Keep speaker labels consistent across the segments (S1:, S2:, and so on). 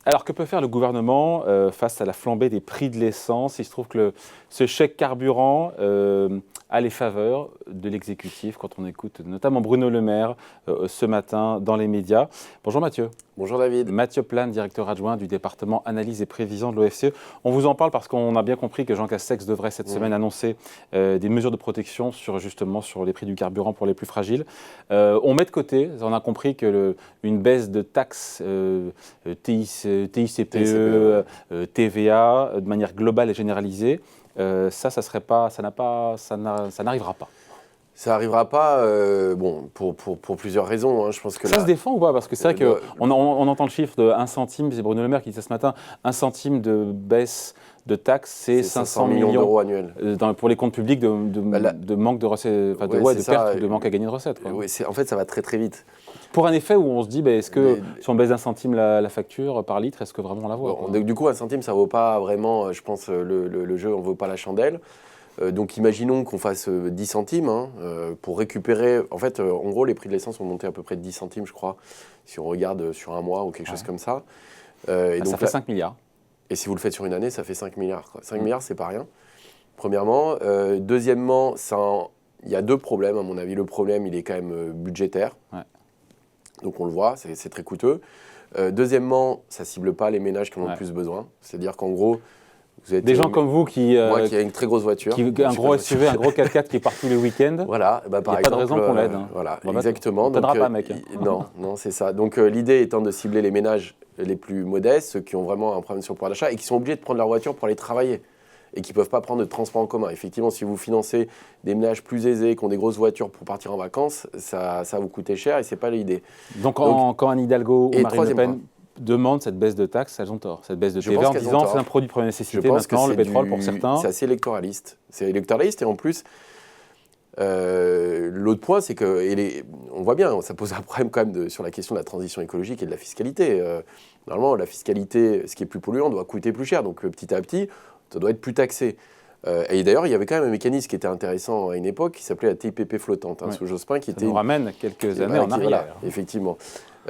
S1: Alors, que peut faire le gouvernement face à la flambée des prix de l'essence? Il se trouve que ce chèque carburant a les faveurs de l'exécutif quand on écoute notamment Bruno Le Maire ce matin dans les médias. Bonjour Mathieu.
S2: Bonjour David.
S1: Mathieu Plane, directeur adjoint du département analyse et prévision de l'OFCE. On vous en parle parce qu'on a bien compris que Jean Castex devrait cette semaine annoncer des mesures de protection sur les prix du carburant pour les plus fragiles. On met de côté, on a compris que une baisse de taxes TICPE, TVA de manière globale et généralisée, ça n'arrivera pas.
S2: Ça n'arrivera pas, pour plusieurs raisons. Hein. Je pense que
S1: ça se défend ou pas? Parce que c'est vrai qu'on entend le chiffre de 1 centime, c'est Bruno Le Maire qui dit ça ce matin, 1 centime de baisse de taxes, c'est 500 millions
S2: d'euros annuels.
S1: Pour les comptes publics de manque de recettes, de perte ou de manque à gagner de recettes.
S2: Oui, en fait, ça va très très vite.
S1: Pour un effet où on se dit, est-ce que si on baisse d'1 centime la facture par litre, est-ce que vraiment on la voit?
S2: Du coup, 1 centime, ça ne vaut pas vraiment, je pense, le jeu, on ne vaut pas la chandelle. Donc imaginons qu'on fasse 10 centimes pour récupérer. En fait, en gros, les prix de l'essence ont monté à peu près de 10 centimes, je crois, si on regarde sur un mois ou quelque chose comme ça.
S1: Donc, ça fait 5 milliards.
S2: Et si vous le faites sur une année, ça fait 5 milliards. 5 milliards, c'est pas rien, premièrement. Deuxièmement, il y a deux problèmes, à mon avis. Le problème, il est quand même budgétaire. Ouais. Donc on le voit, c'est très coûteux. Deuxièmement, ça ne cible pas les ménages qui en ont le plus besoin. C'est-à-dire qu'en gros,
S1: vous êtes des gens comme vous qui...
S2: moi qui ai une très grosse voiture.
S1: Un gros SUV, un gros 4x4 qui part tous les week-ends.
S2: Voilà,
S1: par exemple. Il n'y a pas de raison qu'on l'aide.
S2: Voilà, exactement.
S1: On ne t'aidera pas, mec.
S2: Non, c'est ça. Donc l'idée étant de cibler les ménages les plus modestes, ceux qui ont vraiment un problème sur le pouvoir d'achat et qui sont obligés de prendre leur voiture pour aller travailler et qui ne peuvent pas prendre de transport en commun. Effectivement, si vous financez des ménages plus aisés, qui ont des grosses voitures pour partir en vacances, ça va vous coûter cher et ce n'est pas l'idée.
S1: Donc quand Anne Hidalgo ou Marine Le Pen demandent cette baisse de taxes, elles ont tort. Cette baisse de TVA en disant c'est un produit de première nécessité maintenant, le pétrole pour certains.
S2: C'est assez électoraliste. C'est électoraliste et en plus, l'autre point, c'est que, on voit bien, ça pose un problème quand même sur la question de la transition écologique et de la fiscalité. Normalement, la fiscalité, ce qui est plus polluant, doit coûter plus cher. Donc petit à petit, ça doit être plus taxé. Et d'ailleurs, il y avait quand même un mécanisme qui était intéressant à une époque, qui s'appelait la TIPP flottante, sous Jospin.
S1: Ça nous ramène quelques années en arrière.
S2: Voilà, effectivement.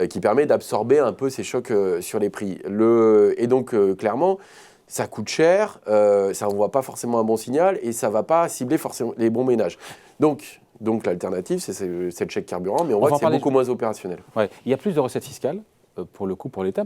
S2: Qui permet d'absorber un peu ces chocs sur les prix. Et donc, clairement, ça coûte cher, ça n'envoie pas forcément un bon signal et ça ne va pas cibler forcément les bons ménages. Donc l'alternative, c'est le chèque carburant, mais on voit que c'est beaucoup moins opérationnel.
S1: Ouais. Il y a plus de recettes fiscales, pour le coup, pour l'État,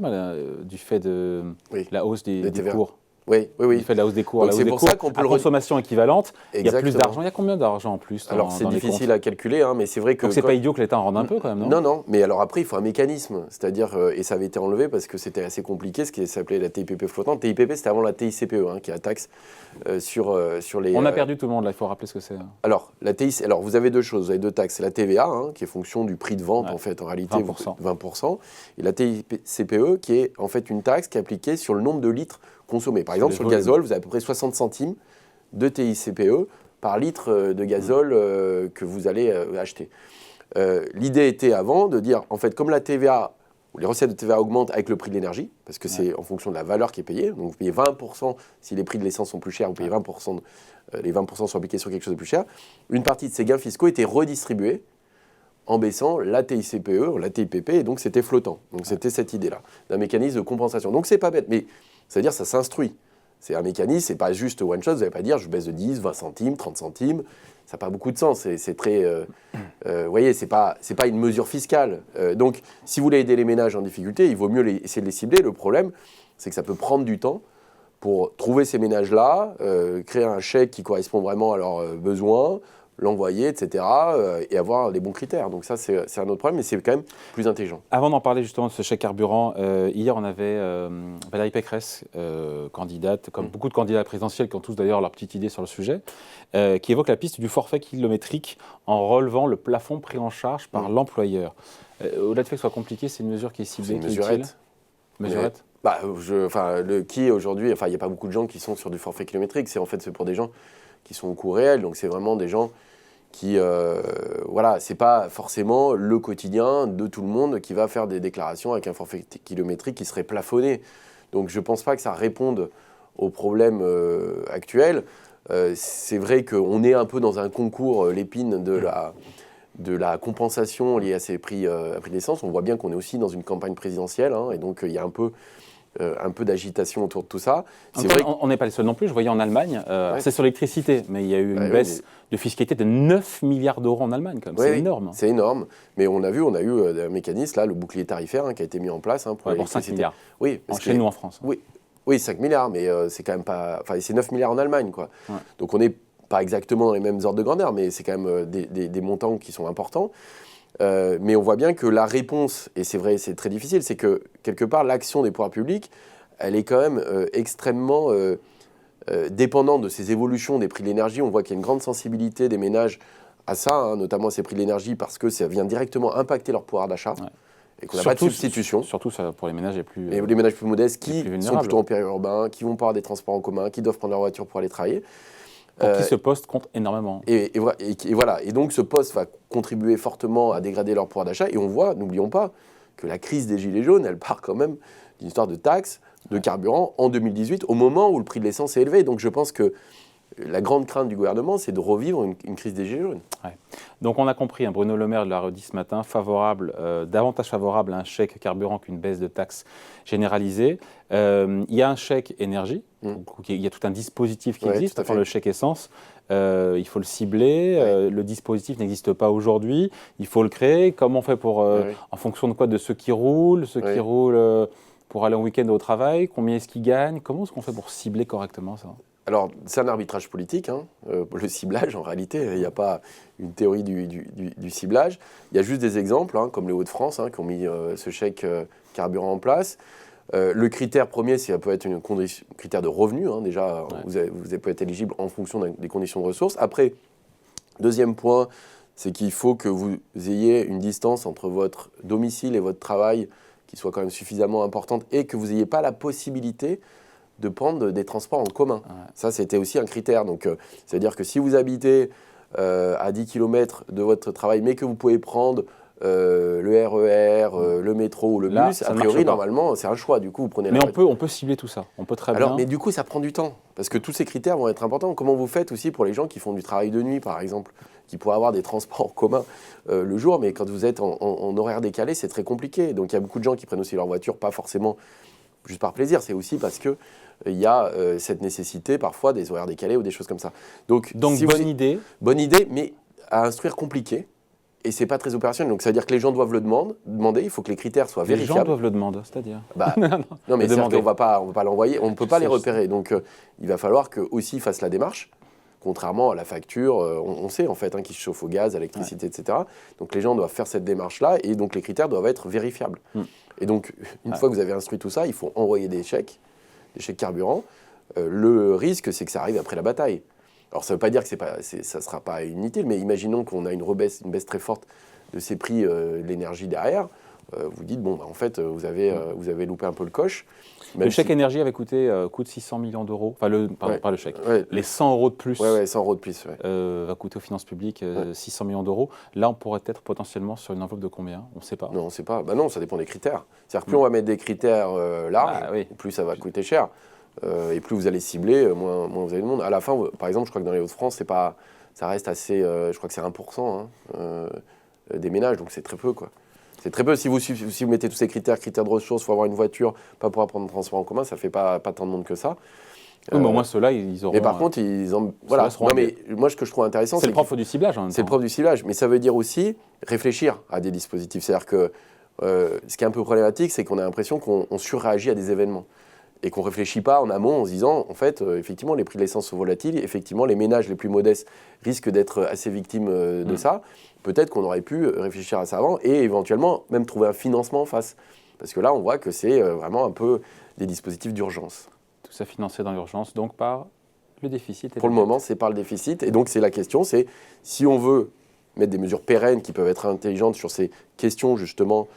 S1: du fait de la hausse des cours.
S2: Oui.
S1: Du fait de la hausse des cours.
S2: Donc c'est pour ça qu'on peut
S1: consommation équivalente,
S2: Exactement.
S1: Il y a plus d'argent. Il y a combien d'argent en plus
S2: Alors c'est difficile à calculer, mais c'est vrai que...
S1: Donc c'est pas idiot que l'État en rende un peu quand même, non?
S2: Non, mais alors après il faut un mécanisme, c'est-à-dire, et ça avait été enlevé parce que c'était assez compliqué, ce qui s'appelait la TIPP flottante. TIPP c'était avant la TICPE, qui est la taxe sur les...
S1: On a perdu tout le monde là, il faut rappeler ce que c'est.
S2: Alors vous avez deux choses, vous avez deux taxes, c'est la TVA, qui est fonction du prix de vente en fait, en réalité 20%, et la TICPE qui est en fait une taxe qui est appliquée sur le nombre de litres consommés. Par exemple, sur le gazole, vous avez à peu près 60 centimes de TICPE par litre de gazole que vous allez acheter. L'idée était avant de dire, en fait, comme la TVA, les recettes de TVA augmentent avec le prix de l'énergie, parce que c'est en fonction de la valeur qui est payée, donc vous payez 20%, si les prix de l'essence sont plus chers, vous payez 20%, les 20% sont appliqués sur quelque chose de plus cher, une partie de ces gains fiscaux était redistribuée en baissant la TICPE, la TIPP, et donc c'était flottant. Donc c'était cette idée-là, d'un mécanisme de compensation. Donc c'est pas bête, mais c'est-à-dire ça s'instruit. C'est un mécanisme, c'est pas juste one shot, vous n'allez pas dire je baisse de 10, 20 centimes, 30 centimes, ça n'a pas beaucoup de sens, c'est très... vous voyez, c'est pas une mesure fiscale. Donc si vous voulez aider les ménages en difficulté, il vaut mieux essayer de les cibler. Le problème, c'est que ça peut prendre du temps pour trouver ces ménages-là, créer un chèque qui correspond vraiment à leurs besoins, l'envoyer, etc., et avoir les bons critères. Donc ça, c'est un autre problème, mais c'est quand même plus intelligent.
S1: Avant d'en parler justement de ce chèque carburant, hier, on avait Valérie Pécresse, candidate, comme beaucoup de candidats présidentiels qui ont tous d'ailleurs leur petite idée sur le sujet, qui évoque la piste du forfait kilométrique en relevant le plafond pris en charge par l'employeur. Au-delà du fait que ce soit compliqué, c'est une mesure qui est ciblée,
S2: qui est utile.
S1: Mesurette.
S2: Qui aujourd'hui, il n'y a pas beaucoup de gens qui sont sur du forfait kilométrique, c'est pour des gens qui sont au coût réel, donc c'est vraiment des gens qui, c'est pas forcément le quotidien de tout le monde qui va faire des déclarations avec un forfait kilométrique qui serait plafonné. Donc je pense pas que ça réponde aux problèmes actuels. C'est vrai qu'on est un peu dans un concours, l'épine de la compensation liée à ces prix d'essence. On voit bien qu'on est aussi dans une campagne présidentielle, et donc il y a un peu un peu d'agitation autour de tout ça.
S1: On n'est pas les seuls non plus. Je voyais en Allemagne, c'est sur l'électricité, mais il y a eu une baisse de fiscalité de 9 milliards d'euros en Allemagne. C'est énorme.
S2: C'est énorme. Mais on a eu un mécanisme, là, le bouclier tarifaire qui a été mis en place pour l'électricité.
S1: 5 milliards.
S2: Oui,
S1: chez nous en France.
S2: Oui, 5 milliards, mais c'est quand même pas... Enfin, c'est 9 milliards en Allemagne, quoi. Ouais. Donc on n'est pas exactement dans les mêmes ordres de grandeur, mais c'est quand même des montants qui sont importants. Mais on voit bien que la réponse, et c'est vrai, c'est très difficile, c'est que quelque part, l'action des pouvoirs publics, elle est quand même extrêmement dépendante de ces évolutions des prix de l'énergie. On voit qu'il y a une grande sensibilité des ménages à ça, notamment à ces prix de l'énergie, parce que ça vient directement impacter leur pouvoir d'achat. Ouais. Et qu'on n'a pas de substitution.
S1: Surtout ça, pour les ménages les plus...
S2: Et les ménages plus modestes qui sont plutôt en périurbain, qui vont pas avoir des transports en commun, qui doivent prendre leur voiture pour aller travailler.
S1: Pour qui ce poste compte énormément.
S2: Et voilà. Et donc ce poste va contribuer fortement à dégrader leur pouvoir d'achat. Et on voit, n'oublions pas, que la crise des Gilets jaunes, elle part quand même d'une histoire de taxes, de carburant en 2018, au moment où le prix de l'essence est élevé. Donc je pense que la grande crainte du gouvernement, c'est de revivre une crise des Gilets jaunes.
S1: Ouais. Donc on a compris, Bruno Le Maire l'a redit ce matin, davantage favorable à un chèque carburant qu'une baisse de taxes généralisée. Il y a un chèque énergie, il y a tout un dispositif qui existe, le chèque essence. Il faut le cibler, le dispositif n'existe pas aujourd'hui, il faut le créer. Comment on fait pour, en fonction de quoi? De ceux qui roulent, qui roulent pour aller en week-end au travail, combien est-ce qu'ils gagnent? Comment est-ce qu'on fait pour cibler correctement ça?
S2: Alors, c'est un arbitrage politique, le ciblage, en réalité. Il n'y a pas une théorie du ciblage. Il y a juste des exemples, comme les Hauts-de-France, qui ont mis ce chèque carburant en place. Le critère premier, ça peut être un critère de revenu. Déjà, vous pouvez être éligible en fonction des conditions de ressources. Après, deuxième point, c'est qu'il faut que vous ayez une distance entre votre domicile et votre travail qui soit quand même suffisamment importante et que vous n'ayez pas la possibilité de prendre des transports en commun. Ouais. Ça, c'était aussi un critère. Donc, c'est-à-dire que si vous habitez à 10 km de votre travail, mais que vous pouvez prendre le RER, le métro ou le bus, a priori, normalement, c'est un choix. Du coup, vous prenez.
S1: Mais on peut cibler tout ça. On peut très bien.
S2: Mais du coup, ça prend du temps. Parce que tous ces critères vont être importants. Comment vous faites aussi pour les gens qui font du travail de nuit, par exemple, qui pourraient avoir des transports en commun le jour, mais quand vous êtes en horaire décalé, c'est très compliqué. Donc, il y a beaucoup de gens qui prennent aussi leur voiture, pas forcément juste par plaisir, c'est aussi parce que il y a cette nécessité parfois des horaires décalés ou des choses comme ça. Donc
S1: bonne idée,
S2: mais à instruire compliqué. Et c'est pas très opérationnel. Donc ça veut dire que les gens doivent le demander. Il faut que les critères soient vérifiables.
S1: Les gens doivent le demander, c'est-à-dire
S2: non, mais c'est-à-dire qu'on va pas l'envoyer. On ne peut pas les repérer. Donc il va falloir qu'eux aussi fassent la démarche. Contrairement à la facture, on sait en fait qui se chauffe au gaz, à l'électricité, etc. Donc les gens doivent faire cette démarche-là et donc les critères doivent être vérifiables. Et donc une fois que vous avez instruit tout ça, il faut envoyer des chèques carburant. Le risque, c'est que ça arrive après la bataille. Alors ça ne veut pas dire que ça ne sera pas inutile, mais imaginons qu'on a une baisse très forte de ces prix de l'énergie derrière. Vous dites, en fait, vous avez loupé un peu le coche.
S1: Le chèque énergie avait coûte 600 millions d'euros. Enfin, pas le chèque. Les 100 euros de plus.
S2: 100 euros de plus.
S1: Va coûter aux finances publiques 600 millions d'euros. Là, on pourrait être potentiellement sur une enveloppe de combien? On ne sait pas.
S2: Non, on ne sait pas. Non, ça dépend des critères. C'est-à-dire que plus on va mettre des critères larges, plus ça va coûter cher. Et plus vous allez cibler, moins vous avez de monde. À la fin, par exemple, je crois que dans les Hauts-de-France, ça reste assez... je crois que c'est 1% des ménages, donc c'est très peu, quoi. C'est très peu. Si vous mettez tous ces critères de ressources, il faut avoir une voiture, pas pouvoir prendre un transport en commun, ça ne fait pas tant de monde que ça.
S1: Oui, mais au moins ceux-là, ils auront...
S2: Mais par contre, voilà. Non, mais moi, ce que je trouve intéressant...
S1: C'est le propre du ciblage, en même temps.
S2: C'est le propre du ciblage, mais ça veut dire aussi réfléchir à des dispositifs. C'est-à-dire que ce qui est un peu problématique, c'est qu'on a l'impression qu'on surréagit à des événements. Et qu'on ne réfléchit pas en amont en se disant, en fait, effectivement, les prix de l'essence sont volatiles, effectivement, les ménages les plus modestes risquent d'être assez victimes de ça. Peut-être qu'on aurait pu réfléchir à ça avant et éventuellement même trouver un financement en face. Parce que là, on voit que c'est vraiment un peu des dispositifs d'urgence.
S1: Tout ça financé dans l'urgence, donc par le déficit.
S2: Pour le moment, c'est par le déficit. Et donc, c'est la question, c'est si on veut mettre des mesures pérennes qui peuvent être intelligentes sur ces questions, justement,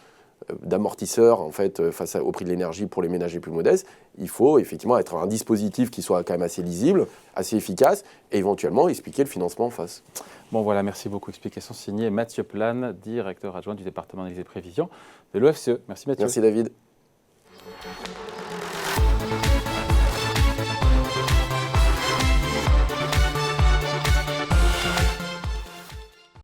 S2: d'amortisseurs en fait, face au prix de l'énergie pour les ménages les plus modestes, il faut effectivement être un dispositif qui soit quand même assez lisible, assez efficace et éventuellement expliquer le financement en face.
S1: Bon voilà, merci beaucoup. Explication signée Mathieu Plane, directeur adjoint du département d'analyse et prévision de l'OFCE. Merci Mathieu.
S2: Merci David.